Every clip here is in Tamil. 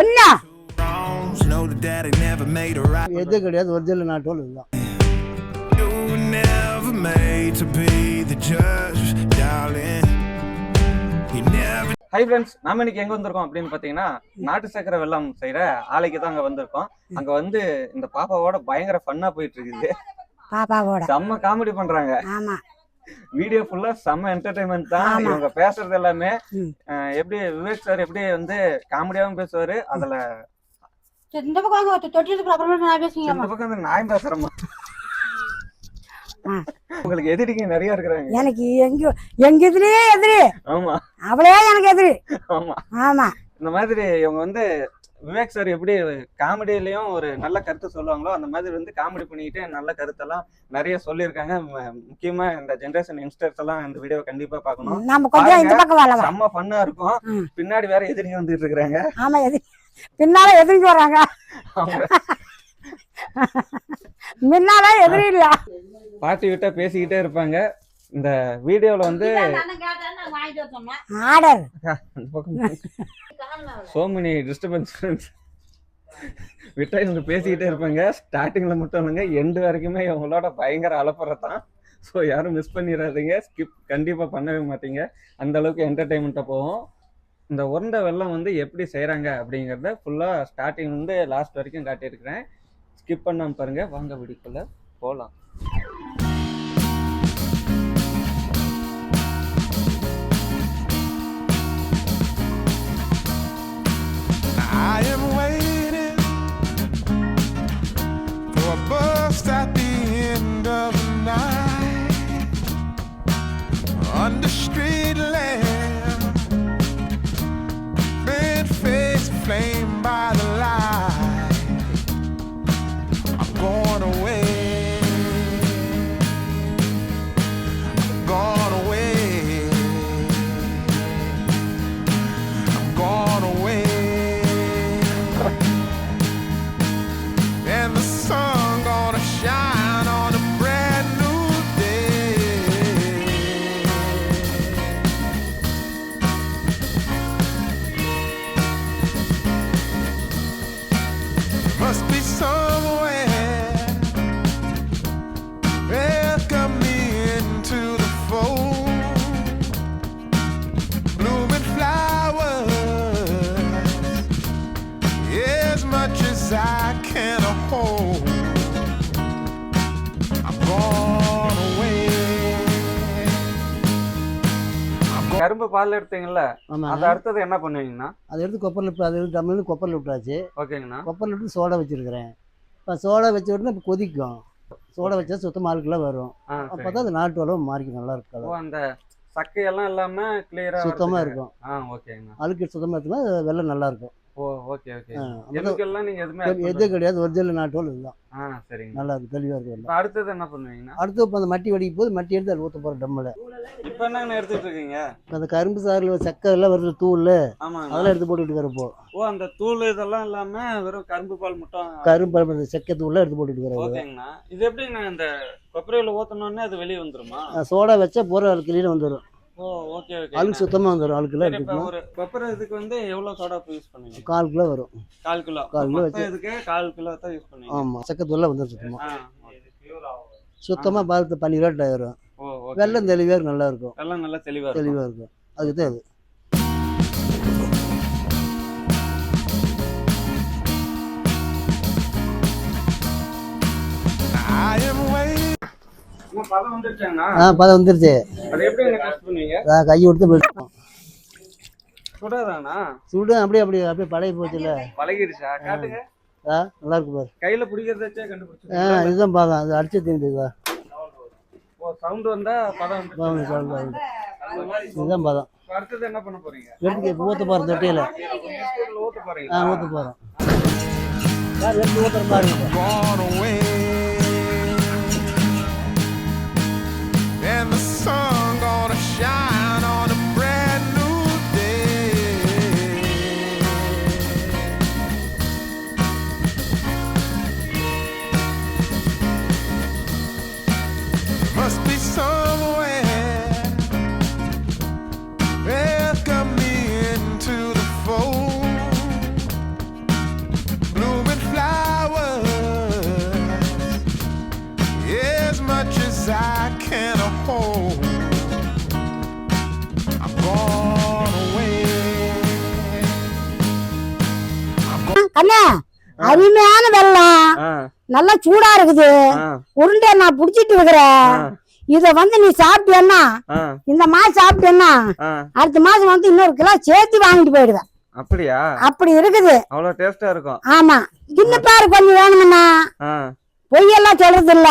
என்ன எது கிடையாது, ஒரிஜினல் நாட்டோல் இதுதான். ஹை ஃப்ரெண்ட்ஸ், நாம இன்னைக்கு எங்க வந்திருக்கோம் அப்படின்னு பாத்தீங்கன்னா நாட்டு சக்கரை வெள்ளம் செய்யற ஆலைக்கு தான் அங்க வந்திருக்கோம். அங்க வந்து இந்த பாப்பாவோட பயங்கர ஃபன்னா போயிட்டு இருக்குது. பாப்பாவோட செம்ம காமெடி பண்றாங்க. ஆமா, வீடியோ ஃபுல்லா செம்ம என்டர்டைன்மெண்ட் தான். இவங்க பேசுறது எல்லாமே எப்படி விவேக் சார் எப்படி வந்து காமெடியாவும் பேசுவாரு. அதுல இந்த பக்கம் தொட்டிலுக்கு அப்புறமா நான் பேசுறேன். இந்த பக்கம் வந்து நான் பேசுறேன். உங்களுக்கு எதிரிங்க நிறைய இருக்கிறாங்க. எனக்கு எங்க எதிரே எதிரி. ஆமா, அவளே எனக்கு எதிரி. ஆமா ஆமா, இந்த மாதிரி இவங்க வந்து விவேக் சார் எப்படி காமெடியிலயும் ஒரு நல்ல கருத்து சொல்லுவாங்களோ அந்த மாதிரி வந்து காமெடி பண்ணிக்கிட்டு நல்ல கருத்தெல்லாம் நிறைய சொல்லியிருக்காங்க. முக்கியமா இந்த ஜெனரேஷன் யங்ஸ்டர்ஸ் எல்லாம் இந்த வீடியோ கண்டிப்பா பார்க்கணும். நம்ம கொஞ்சம் இந்த பக்கம் வரலாம். செம்ம ஃபன்னா இருக்கும். பின்னாடி வேற எதிரிங்க வந்துட்டு இருக்காங்க. ஆமா, பின்னால எதிரிக்கு வராங்க. முன்னால எதிரி இல்ல. பாட்டி விட்டா பேசிக்கிட்டே இருப்பாங்க. இந்த வீடியோல வந்து ஆர்டர் சோ மெனி டிஸ்டர்பன்ஸ். விட்டா இவங்க பேசிக்கிட்டே இருப்பாங்க. ஸ்டார்டிங்ல மட்டும் இல்லைங்க, எண்டு வரைக்குமே இவங்களோட பயங்கர அலப்புறதான். ஸோ யாரும் மிஸ் பண்ணிடாதீங்க, ஸ்கிப் கண்டிப்பா பண்ணவே மாட்டீங்க. அந்த அளவுக்கு என்டர்டைன்மெண்ட்டாக போகும். இந்த உருண்டை வெல்லம் வந்து எப்படி செய்யறாங்க அப்படிங்கிறத ஃபுல்லா ஸ்டார்டிங் வந்து லாஸ்ட் வரைக்கும் காட்டியிருக்கிறேன். ஸ்கிப் பண்ணாம பாருங்க. வாங்க வீடியோக்குள்ள போகலாம். I am waiting for a bus at the end of the night, under street lamp, bed face flame by the light. I'm going away, I'm going away, I'm going away. And the sun gonna shine on a brand new day. Must be somewhere welcome me into the fold. Blooming flowers, as much as I can hold. I'm gone away. கரும்பு பால் எடுத்தீங்கல்ல, ஆமா, அது அடுத்தது என்ன பண்ணுவீங்கன்னா? அதை எடுத்து கொப்பரில் அது எடுத்து தமிழ்னு கொப்பரில் விட்டாச்சு. ஓகேங்கண்ணா. கொப்பரில் விட்டு சோடா வச்சிருக்கிறேன். இப்போ சோடா வச்ச உடனே இப்போ கொதிக்கும். சோடா வச்சா சுத்தமாக ஆளுக்கெல்லாம் வரும். அப்போ தான் அது நாட்டு அளவு மாறிக்கும், நல்லா இருக்காது. அந்த சக்கையெல்லாம் இல்லாம கிளியரா சுத்தமாக இருக்கும். ஓகேங்கண்ணா. அழுக்கு சுத்தமாக இருக்குன்னா வெள்ளம் நல்லா இருக்கும். ஓ, ஓகே ஓகே. எதுக்கெல்லாம் நீங்க எதுவுமே எது கிடையாது, ஒரிஜினல் நாட்டோல் இதுதான். சரிங்க. நல்லா இருக்கு, தெளிவாக இருக்கு. அடுத்தது என்ன பண்ணுவீங்கன்னா? அடுத்து இப்போ அந்த மட்டி வடிக்கும் போது மட்டி எடுத்து அதில் ஊற்ற போகிற டம்மில். இப்போ என்னங்கண்ணா எடுத்துட்டு இருக்கீங்க? அந்த கரும்பு சாறில் சக்கரை எல்லாம் வருது, தூள், ஆமா, அதெல்லாம் எடுத்து போட்டுட்டு இருக்கிறப்போ. ஓ, அந்த தூள் இதெல்லாம் இல்லாம வெறும் கரும்பு பால் மட்டும். கரும்பு பால் செக்கை தூள்லாம் எடுத்து போட்டுட்டு இருக்கிறப்போ. ஓகேங்கண்ணா. இது எப்படிங்கண்ணா இந்த கொப்பரையில ஊத்தணும்னே அது வெளியே வந்துருமா? சோடா வச்சா போகிற கிளீனாக வந்துடும். ஓ, ஓகே ஓகே. அழுக்கு சுத்தமாக வந்துடும். அழுக்குலாம் எடுத்துக்கணும். ஒரு கொப்பரை இதுக்கு வந்து எவ்வளவு சோடா யூஸ் பண்ணுவீங்க? 1/4 கிலோ வரும். 1/4 கிலோ. 1/4 கிலோ வச்சு இதுக்கு 1/4 கிலோ தான் யூஸ் பண்ணுவீங்க. ஆமாம், செக்கை தூள்லாம் வந்துடும் சுத்தமாக பார்த்து 12 ஆயிரும். வெள்ளம் தெளிவாக நல்லா இருக்கும். வெள்ளம் நல்லா தெளிவாக இருக்கும். அதுக்கு தான் அது. பதம் வந்துருச்சாங்கண்ணா? பதம் வந்துருச்சு. அது எப்படி டெஸ்ட் பண்ணுவீங்க? கை கொடுத்து சுடாதாண்ணா? சுடு. அப்படியே அப்படியே பழகி போச்சுல. பழகிடுச்சா? காட்டுங்க. நல்லா இருக்கு பாரு. கையில பிடிக்கிறதே கண்டுபிடிச்சு. இதுதான் பாதம். அது அடிச்சு தீண்டுதா? ஓ, சவுண்ட் வந்தா பதம். இதுதான் பாதம். அடுத்தது என்ன பண்ண போறீங்க? எடுத்து ஊத்த போறோம். தொட்டியில ஊத்த போறீங்க? ஊத்த போறோம். எடுத்து ஊத்துற மாதிரி இருக்கும். And the sun gonna shine on a brand new day. Must be somewhere welcome me into the fold. அண்ணா அருமையான வெள்ளம் நல்லா சூடா இருக்குது. உருண்டை நான் புடிச்சிட்டு இருக்கிறேன். இத நீ சாப்பிட்டேன்னா இந்த மாசம் சாப்பிட்டேன்னா அடுத்த மாசம் இன்னொரு கிலோ சேர்த்து வாங்கிட்டு போயிடுவேன். அப்படியா? அப்படி இருக்குது. அவ்வளவு டேஸ்டா இருக்கும். ஆமா தின்னு பாரு கொஞ்சம் வேணும்னா. பொய்யெல்லாம் சொல்றது இல்ல.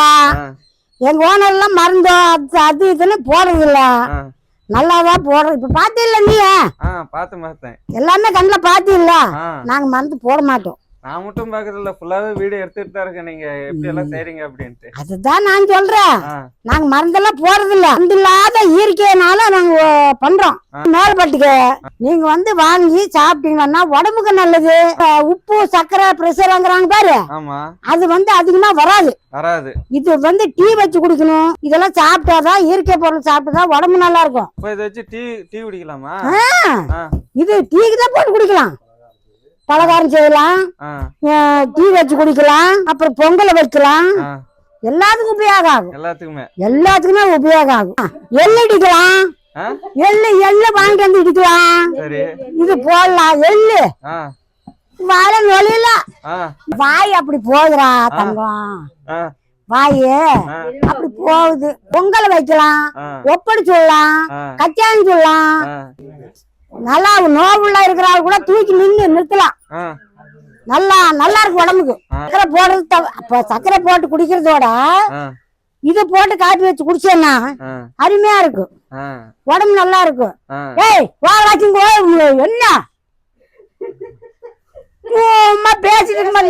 எங்க ஓனர் எல்லாம் மருந்தோ அது இதுன்னு போடுறது இல்ல. நல்லாதான் போடுறது. இப்ப பாத்தீங்களா நீ? பார்த்தேன். எல்லாமே கண்ணுல பாத்தீங்களா? நாங்க மருந்து போட மாட்டோம். நான் மட்டும் பாக்குறதுல ஃபுல்லாவே வீடியோ எடுத்துட்டு தான் இருக்கேன். நீங்க எப்படி எல்லாம் செய்றீங்க அப்படின்ட்டு. அதுதான் நான் சொல்றேன். நாங்க மருந்தெல்லாம் போறது இல்ல. மருந்து இல்லாத இயற்கையினால நாங்க பண்றோம். மேல்பட்டுக்கு நீங்க வாங்கி சாப்பிட்டீங்கன்னா உடம்புக்கு நல்லது. உப்பு சர்க்கரை பிரஷர்ங்கிறாங்க பாரு. அது அதிகமா வராது. இது டீ வச்சு குடிக்கணும். இதெல்லாம் சாப்பிட்டாதான் இயற்கை பொருள் சாப்பிட்டாதான் உடம்பு நல்லா இருக்கும். இதை வச்சு டீ குடிக்கலாமா? இது டீக்கு தான் போட்டு குடிக்கலாம். பலகாரம் செய்யலாம், டீ வச்சு குடிக்கலாம், அப்புறம் பொங்கலை வைக்கலாம். எல்லாத்துக்கும் உபயோகம் ஆகும். எல்லாத்துக்குமே உபயோகம் ஆகும். எள்ளு இடிக்கலாம். எள்ளு வாங்கிட்டு இடிக்கலாம். இது போடலாம். எள்ளு வாழ நொழில வாய் அப்படி போகுதுரா தங்கம். வாயு அப்படி போகுது. பொங்கல் வைக்கலாம், ஒப்படி சொல்லலாம், கச்சாணி சொல்லலாம். நல்லா நோவுள்ள இருக்கிறாள் கூட தூக்கி நிறுத்தலாம். நல்லா இருக்கு உடம்புக்கு. சக்கரை போடுறது சக்கரை போட்டு குடிக்கிறதோட இது போட்டு காப்பி வச்சு குடிச்சேன்னா அருமையா இருக்கும். உடம்பு நல்லா இருக்கும். ஏய் வாங்க என்ன சும்மா பேசிட்டு இருக்குமா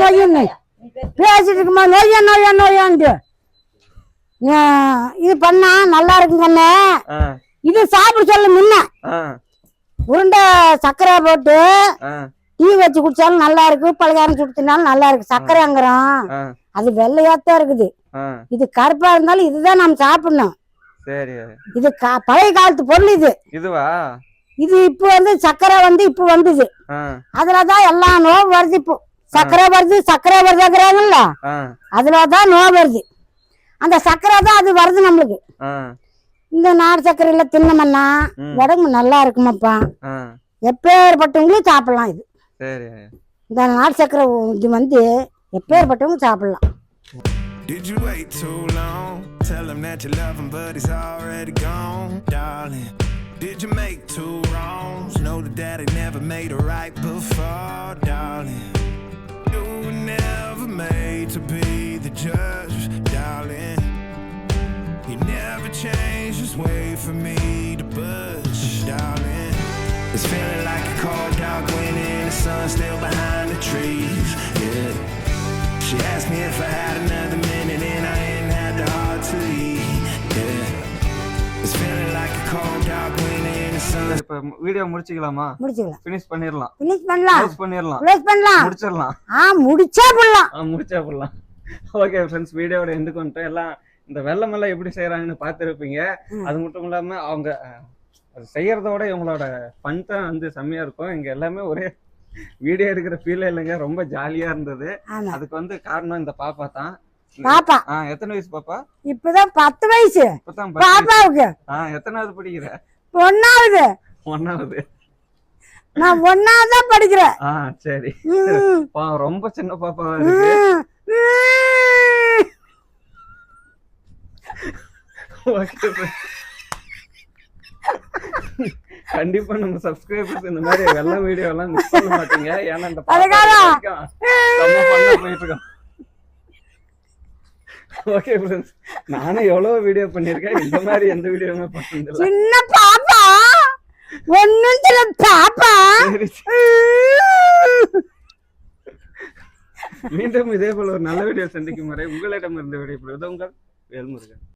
நோயான்ட்டு இது பண்ணா நல்லா இருக்குங்கண்ணே. இது சாப்பிட சொல்ல முன்ன உருண்டை சர்க்கரை போட்டு டீ வச்சு குடிச்சாலும் நல்லா இருக்கு. பலகாரம் சுடுத்தினாலும் நல்லா இருக்கு. சர்க்கரை அங்குறோம் அது வெள்ளையாத்தான் இருக்குது. இது கருப்பா இருந்தாலும் இதுதான் நம்ம சாப்பிடணும். இது பழைய காலத்து பொருள். இது இப்ப சர்க்கரை இப்ப வந்தது. அதுலதான் எல்லா நோவு வருது. இப்போ சர்க்கரை வருதுங்கிறாங்கல்ல, அதுலதான் நோவு வருது. அந்த சர்க்கரை தான் அது வருது நம்மளுக்கு. இந்த நாடு சர்க்கரையில தின்னமன்னா உடம்பு நல்லா இருக்குமாப்பா. எப்பேற்பட்டவங்களும் சாப்பிடலாம். இது இந்த நாடு சர்க்கரை இது எப்பேற்பட்டவங்க சாப்பிடலாம். Did you wait too long? Tell him that you love him but he's already gone, darling. Did you make two wrongs? Know that daddy never made it right before, darling. You were never made to be the judge, darling. You never changed, just wait for me to budge, darling. It's feeling like a cold dark wind and the sun still behind the trees, yeah. She asked me if I had another minute and I ain't had the heart to leave, yeah. It's feeling like a cold dark wind and the sun. இப்ப வீடியோ முடிச்சிக்கலாமா? முடிச்சிக்கலாம். ஃபினிஷ் பண்ணிரலாம். முடிச்சிரலாம். ஓகே ஃப்ரெண்ட்ஸ், வீடியோவோட எண்டுக்கு வந்துட்டோம். எல்லாம் இந்த வெள்ளமெல்லாம் எப்படி செய்யறாங்கன்னு பார்த்துருப்பீங்க. அது மட்டும் இல்லாம அவங்க அது செய்யறதோட இவங்களோட ஃபன் தான் செம்மையா இருக்கும். இங்க எல்லாமே ஒரே வீடியோ எடுக்கிற ஃபீல் இல்லைங்க. ரொம்ப ஜாலியா இருந்தது. அதுக்கு காரணம் இந்த பாப்பா தான். பாப்பா எத்தனை வயசு பாப்பா? இப்பதான் 10 வயசு. பாப்பாவுக்கு எத்தனாவது படிக்கிற? 1வது. நான் 1வது தான் படிக்கிறேன். சரி. ரொம்ப சின்ன பாப்பாவா இருக்கு. கண்டிப்பா நம்ம சப்ஸ்கிரைபர்ஸ் இந்த மாதிரி வெள்ள வீடியோ எல்லாம் மிஸ் பண்ண மாட்டீங்க. ஏன்னா இந்த போயிட்டு இருக்கோம். ஓகே ஃப்ரெண்ட்ஸ், நானும் எவ்வளவு வீடியோ பண்ணிருக்கேன். இந்த மாதிரி எந்த வீடியோவுமே பண்ணதில்லை. சின்ன பாப்பா ஒண்ணும் தெரியல பாப்பா. மீண்டும் இதே போல ஒரு நல்ல வீடியோ சந்திக்கும் வரை உங்களிடம் இருந்து விடைபெறுவது உங்கள் வேல்முருகன்.